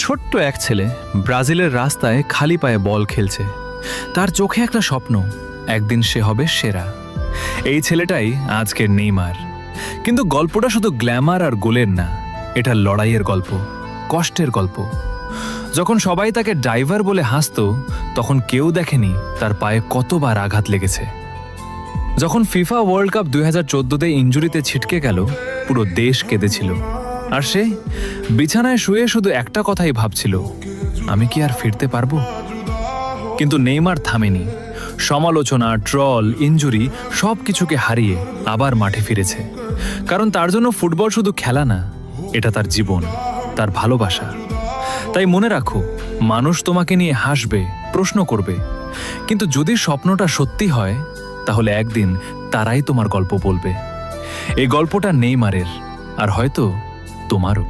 ছোট্ট এক ছেলে ব্রাজিলের রাস্তায় খালি পায়ে বল খেলছে। তার চোখে একটা স্বপ্ন, একদিন সে হবে সেরা। এই ছেলেটাই আজকের নেইমার। কিন্তু গল্পটা শুধু গ্ল্যামার আর গোলের না, এটা লড়াইয়ের গল্প, কষ্টের গল্প। যখন সবাই তাকে ড্রাইভার বলে হাসতো, তখন কেউ দেখেনি তার পায়ে কতবার আঘাত লেগেছে। যখন ফিফা ওয়ার্ল্ড কাপ 2014-তে ইনজুরিতে ছিটকে গেল, পুরো দেশ কেঁদেছিল। আর সে বিছানায় শুয়ে শুধু একটা কথাই ভাবছিল, আমি কি আর ফিরতে পারবো? কিন্তু নেইমার থামেনি। সমালোচনা, ট্রল, ইনজুরি সব কিছুকে হারিয়ে আবার মাঠে ফিরেছে। কারণ তার জন্য ফুটবল শুধু খেলা না, এটা তার জীবন, তার ভালোবাসা। তাই মনে রাখো, মানুষ তোমাকে নিয়ে হাসবে, প্রশ্ন করবে, কিন্তু যদি স্বপ্নটা সত্যি হয়, তাহলে একদিন তারাই তোমার গল্প বলবে। এই গল্পটা নেইমারের, আর হয়তো তোমারও।